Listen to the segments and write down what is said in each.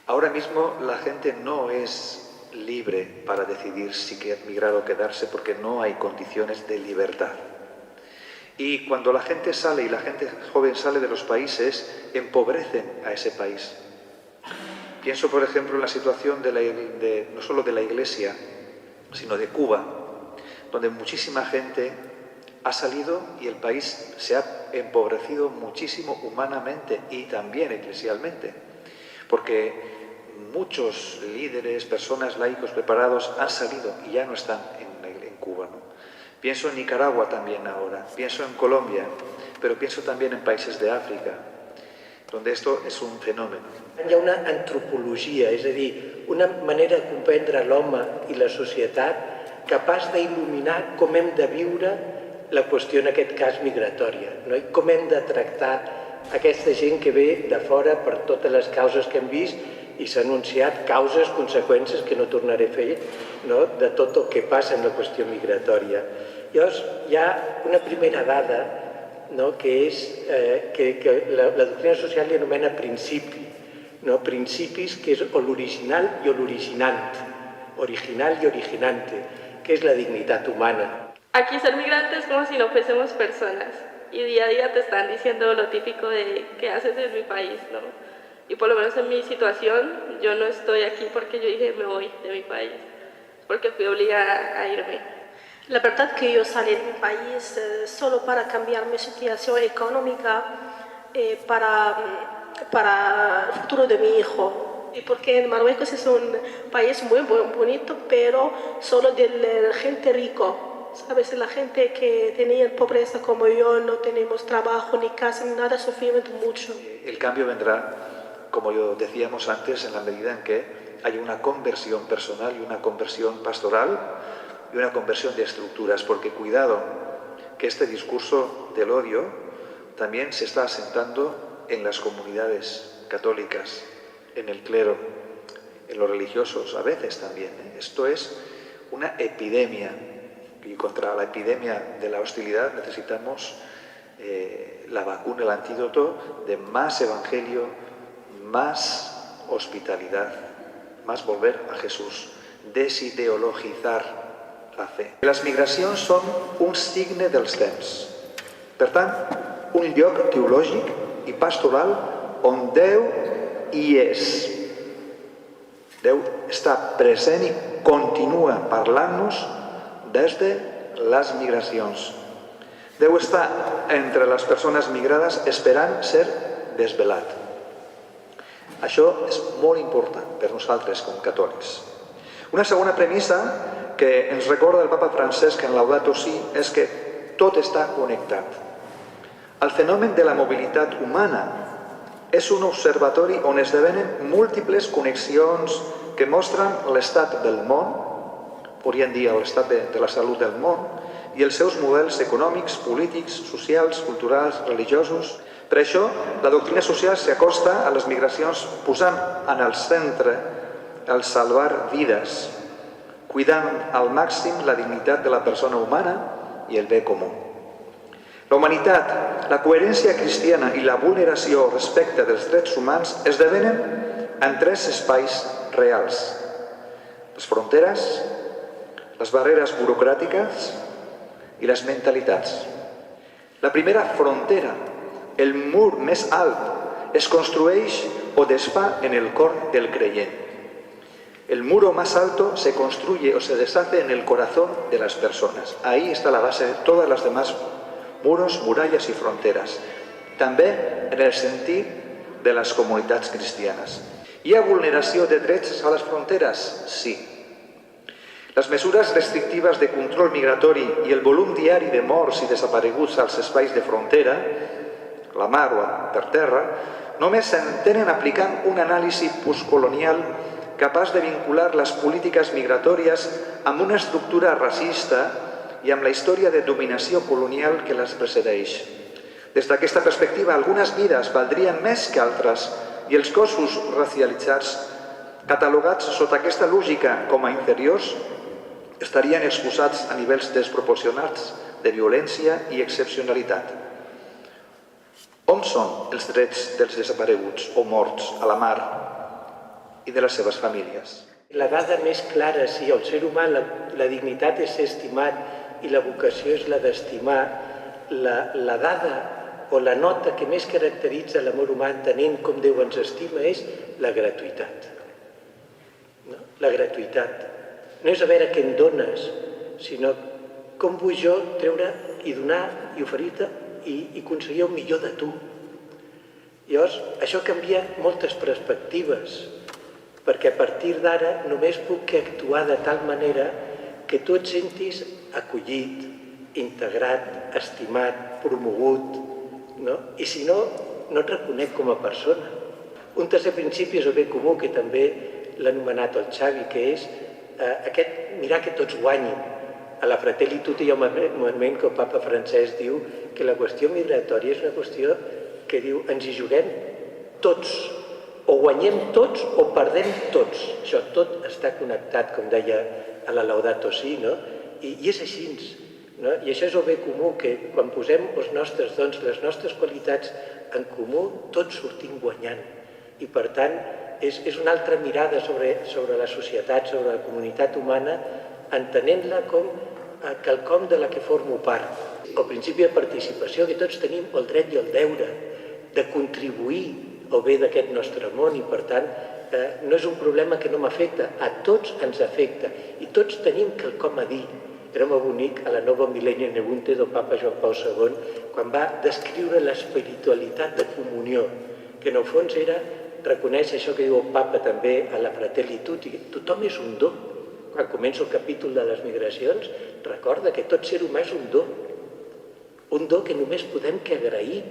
Ahora mismo la gente no es libre para decidir si quiere migrar o quedarse porque no hay condiciones de libertad. Y cuando la gente sale y la gente joven sale de los países, empobrecen a ese país. Pienso, por ejemplo, en la situación no solo de la Iglesia, sino de Cuba, donde muchísima gente ha salido y el país se ha empobrecido muchísimo humanamente y también eclesialmente, porque muchos líderes, personas, laicos preparados han salido y ya no están en Cuba, ¿no? Pienso en Nicaragua también ahora, pienso en Colombia, pero pienso también en países de África, donde esto és un fenomen. Hi ha una antropologia, és a dir, una manera de comprendre l'home i la societat capaç d'il·luminar com hem de viure la qüestió, en aquest cas, migratòria, no? I com hem de tractar aquesta gent que ve de fora per totes les causes que hem vist i s'ha anunciat causes, conseqüències, que no tornaré a fer, no? De tot el que passa en la qüestió migratòria. Llavors, hi ha una primera dada, no? Que és que la doctrina social li anomena principi, no? Principis, que és l'original i l'originant, original y originante, que es la dignidad humana. Aquí ser migrante es como si no fuésemos personas y día a día te están diciendo lo típico de qué haces en mi país, ¿no? Y por lo menos en mi situación, yo no estoy aquí porque yo dije me voy de mi país, porque fui obligada a irme. La verdad que yo salí de mi país solo para cambiar mi situación económica para el futuro de mi hijo. Y porque Marruecos es un país muy bonito, pero solo de la gente rico. ¿Sabes? La gente que tenía pobreza como yo, no tenemos trabajo ni casa ni nada, sufrimos mucho. El cambio vendrá, como decíamos antes, en la medida en que hay una conversión personal y una conversión pastoral y una conversión de estructuras, porque cuidado, que este discurso del odio también se está asentando en las comunidades católicas, en el clero, en los religiosos, a veces también. Esto es una epidemia, y contra la epidemia de la hostilidad necesitamos la vacuna, el antídoto de más evangelio, más hospitalidad, más volver a Jesús, desideologizar la fe. Les migracions són un signe dels temps. Per tant, un lloc teològic i pastoral on Déu hi és. Déu està present i continua parlant-nos des de les migracions. Déu està entre les persones migrades esperant ser desvelat. Això és molt important per nosaltres com catòlics. Una segona premissa que ens recorda el papa Francesc en Laudato Si és que tot està connectat. El fenomen de la mobilitat humana és un observatori on esdevenen múltiples connexions que mostren l'estat del món, podríem dir l'estat de la salut del món, i els seus models econòmics, polítics, socials, culturals, religiosos. Per això, la doctrina social s'acosta a les migracions posant en el centre el salvar vides, cuidant al màxim la dignitat de la persona humana i el bé comú. La humanitat, la coherència cristiana i la vulneració respecte dels drets humans esdevenen en tres espais reals: les fronteres, les barreres burocràtiques i les mentalitats. La primera frontera, el mur més alt, es construeix o desfà en el cor del creient. El muro más alto se construye o se deshace en el corazón de las personas. Ahí está la base de todas las demás muros, murallas y fronteras. També en el sentit de les comunitats cristianes. Hi ha vulneració de drets a les fronteres? Sí. Les mesures restrictives de control migratori i el volum diari de morts i desapareguts als espais de frontera, la mar o per terra, només s'entenen aplicant una anàlisi postcolonial capaç de vincular les polítiques migratòries amb una estructura racista i amb la història de dominació colonial que les precedeix. Des d'aquesta perspectiva, algunes vides valdrien més que altres i els cossos racialitzats, catalogats sota aquesta lògica com a inferiors, estarien exposats a nivells desproporcionats de violència i excepcionalitat. On són els drets dels desapareguts o morts a la mar, i de les seves famílies. La dada més clara, si el ser humà, la dignitat és ser estimat i la vocació és la d'estimar, la dada o la nota que més caracteritza l'amor humà entenent com Déu ens estima és la gratuïtat. No? La gratuïtat. No és a veure què em dones, sinó com vull jo treure i donar i oferir-te i aconseguir el millor de tu. Llavors, això canvia moltes perspectives, perquè a partir d'ara només puc actuar de tal manera que tu et sentis acollit, integrat, estimat, promogut, no? I si no, no et reconec com a persona. Un tercer principi és el bé comú, que també l'ha anomenat el Xavi, que és aquest mirar que tots guanyin. A la Fratelli Tutti hi ha un moment que el papa Francesc diu que la qüestió migratòria és una qüestió que diu ens hi juguem tots, o guanyem tots o perdem tots. Això tot està connectat, com deia a la Laudato Si, no? I és així, no? I això és el bé comú, que quan posem els nostres dons, les nostres qualitats en comú, tots sortim guanyant. I per tant, és una altra mirada sobre la societat, sobre la comunitat humana, entenent-la com quelcom de la que formo part. El principi de participació, que tots tenim el dret i el deure de contribuir al bé d'aquest nostre món, i per tant no és un problema que no m'afecta, a tots ens afecta i tots tenim quelcom a dir. Era molt bonic a la Nova Millennium Nebunte del papa Joan Paul II, quan va descriure l'espiritualitat de comunió, que en el fons era reconèixer això que diu el papa també a la Fratelli Tutti, que tothom és un do. Quan comença el capítol de les migracions, recorda que tot ser humà és un do que només podem que agrair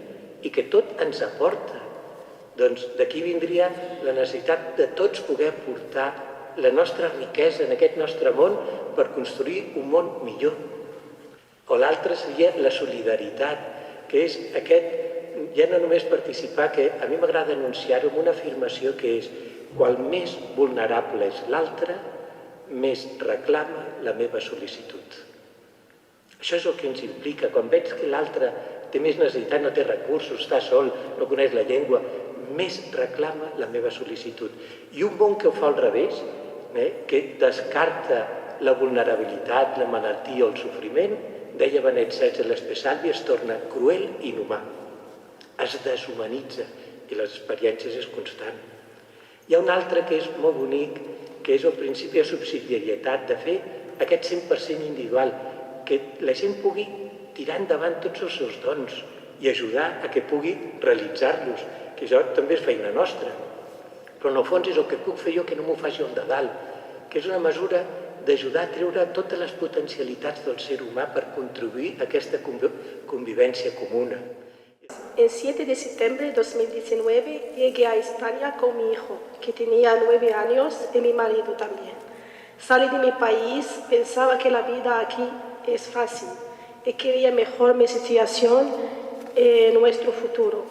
i que tot ens aporta. Doncs d'aquí vindria la necessitat de tots poder aportar la nostra riquesa en aquest nostre món per construir un món millor. O l'altre seria la solidaritat, que és aquest, ja no només participar, que a mi m'agrada anunciar-ho amb una afirmació que és: qual més vulnerable és l'altre, més reclama la meva sol·licitud. Això és el que ens implica. Quan veig que l'altre té més necessitat, no té recursos, està sol, no coneix la llengua, més reclama la meva sol·licitud. I un món que ho fa al revés, que descarta la vulnerabilitat, la malaltia o el sofriment, deia Benet XVI a l'Espesalvi, es torna cruel i inhumà. Es deshumanitza i les experiències és constant. Hi ha un altre que és molt bonic, que és el principi de subsidiarietat, de fer aquest 100% individual, que la gent pugui tirar endavant tots els seus dons i ajudar a que pugui realitzar-los, que això també és feina nostra. Però en el fons és el que puc fer jo que no m'ho faci el de dalt, que és una mesura d'ajudar a treure totes les potencialitats del ser humà per contribuir a aquesta convivència comuna. El 7 de septiembre de 2019 llegué a España con mi hijo, que tenía 9 años, y mi marido también. Salí de mi país, pensaba que la vida aquí es fácil y quería mejorar mi situación en nuestro futuro.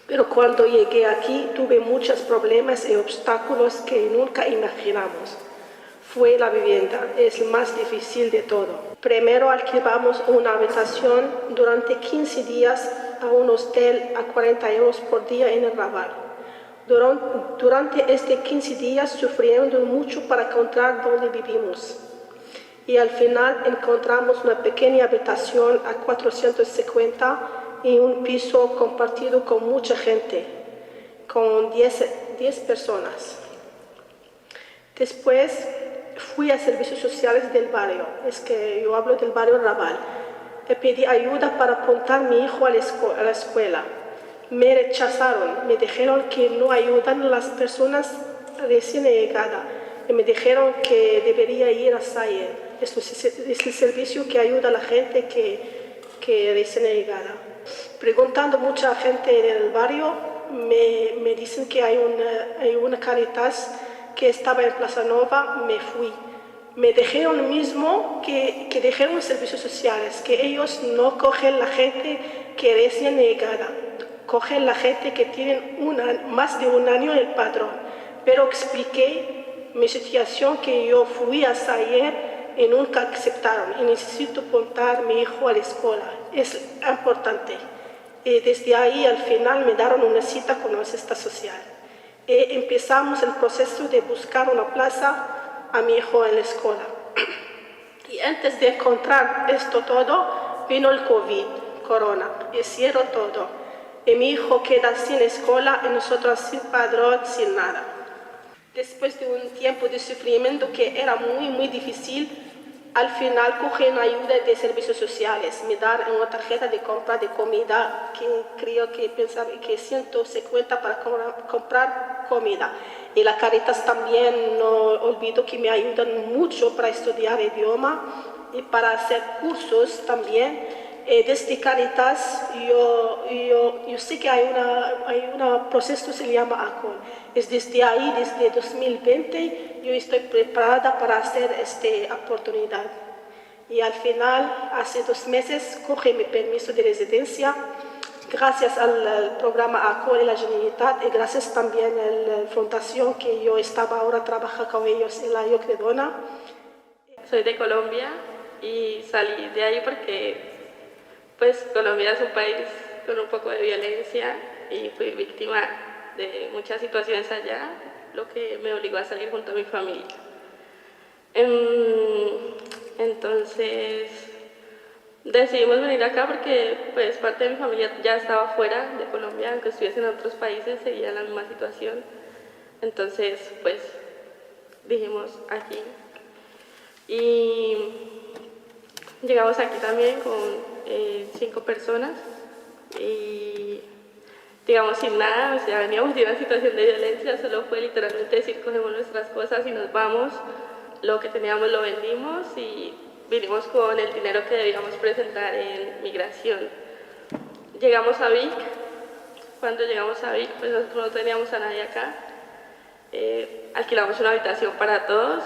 Pero cuando llegué aquí tuve muchos problemas y obstáculos que nunca imaginamos. Fue la vivienda, es el más difícil de todo. Primero alquilamos una habitación durante 15 días a un hostel a 40 euros por día en el Raval. Durante estos 15 días sufriendo mucho para encontrar donde vivimos. Y al final encontramos una pequeña habitación a 450 y un piso compartido con mucha gente, con 10 personas. Después fui a servicios sociales del barrio, es que yo hablo del barrio Raval. Le pedí ayuda para apuntar a mi hijo a la escuela. Me rechazaron, me dijeron que no ayudan a las personas recién llegadas. Y me dijeron que debería ir a SAIE, es el servicio que ayuda a la gente que recién llegada. Preguntando a mucha gente del barrio, me dicen que hay una Caritas que estaba en Plaza Nova. Me fui. Me dijeron lo mismo que dijeron los servicios sociales, que ellos no cogen la gente que recién llegada, cogen la gente que tienen más de un año en el padrón. Pero expliqué mi situación, que yo fui hasta ayer y nunca aceptaron, y necesito apuntar a mi hijo a la escuela, es importante. Y desde ahí al final me dieron una cita con la asistente social. Empezamos el proceso de buscar una plaza a mi hijo en la escuela. Y antes de encontrar esto todo, vino el COVID, corona, y cerró todo. Y mi hijo queda sin escuela y nosotros sin padrón, sin nada. Después de un tiempo de sufrimiento que era muy difícil, al final cogí una ayuda de servicios sociales. Me dan una tarjeta de compra de comida que creo que pensaba que 150 para comprar comida. Y la Caritas también, no olvido que me ayudan mucho para estudiar idioma y para hacer cursos también. Desde Caritas yo sé que hay un proceso que se llama ACOL. Es desde ahí, desde 2020, yo estoy preparada para hacer esta oportunidad. Y al final, hace 2 meses, cogí mi permiso de residencia, gracias al programa ACOL y la Generalitat, y gracias también a la fundación que yo estaba ahora trabajando con ellos en la IOC de Dona. Soy de Colombia y salí de ahí porque pues Colombia es un país con un poco de violencia y fui víctima de muchas situaciones allá, lo que me obligó a salir junto a mi familia. Entonces decidimos venir acá porque pues parte de mi familia ya estaba fuera de Colombia, aunque estuviesen en otros países, seguía la misma situación. Entonces pues dijimos aquí. Y llegamos aquí también con 5 personas y digamos sin nada, o sea, veníamos de una situación de violencia, solo fue literalmente decir cogemos nuestras cosas y nos vamos, lo que teníamos lo vendimos y vinimos con el dinero que debíamos presentar en migración. Llegamos a Vic, cuando llegamos a Vic pues nosotros no teníamos a nadie acá, alquilamos una habitación para todos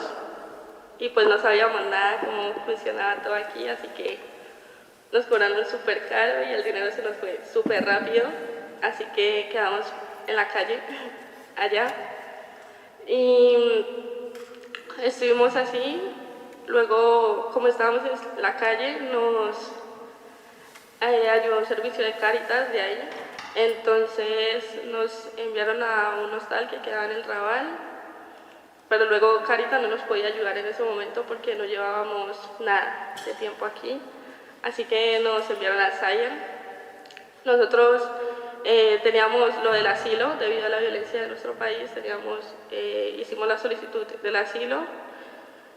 y pues no sabíamos nada cómo funcionaba todo aquí, así que nos cobraron súper caro y el dinero se nos fue súper rápido, así que quedamos en la calle, allá. Y estuvimos así, luego como estábamos en la calle nos ayudó un servicio de Caritas de ahí, entonces nos enviaron a un hostal que quedaba en el Raval, pero luego Caritas no nos podía ayudar en ese momento porque no llevábamos nada de tiempo aquí. Así que nos enviaron al Zaire. Nosotros teníamos lo del asilo, debido a la violencia de nuestro país, hicimos la solicitud del asilo.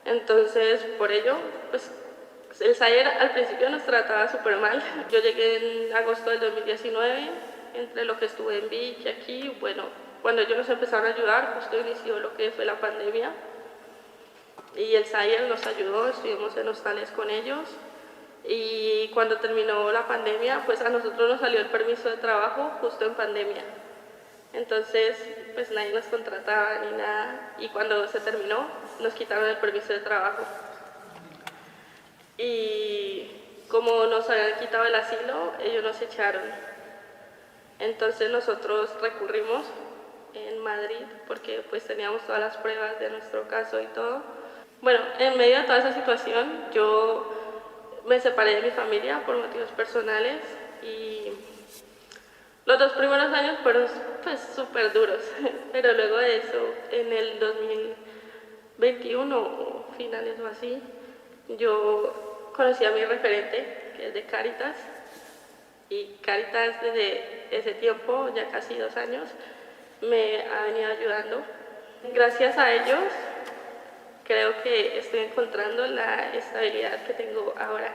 Entonces, por ello, pues el Zaire al principio nos trataba súper mal. Yo llegué en agosto del 2019, entre lo que estuve en Vic y aquí, bueno, cuando ellos nos empezaron a ayudar, justo inició lo que fue la pandemia. Y el Zaire nos ayudó, estuvimos en hostales con ellos. Y cuando terminó la pandemia, pues a nosotros nos salió el permiso de trabajo justo en pandemia. Entonces, pues nadie nos contrataba ni nada. Y cuando se terminó, nos quitaron el permiso de trabajo. Y como nos habían quitado el asilo, ellos nos echaron. Entonces nosotros recurrimos en Madrid porque pues teníamos todas las pruebas de nuestro caso y todo. Bueno, en medio de toda esa situación, yo me separé de mi familia por motivos personales y los 2 primeros años fueron pues súper duros, pero luego de eso, en el 2021 o finales o así, yo conocí a mi referente, que es de Caritas, y Caritas desde ese tiempo, ya casi 2 años, me ha venido ayudando. Gracias a ellos, creo que estoy encontrando la estabilidad que tengo ahora.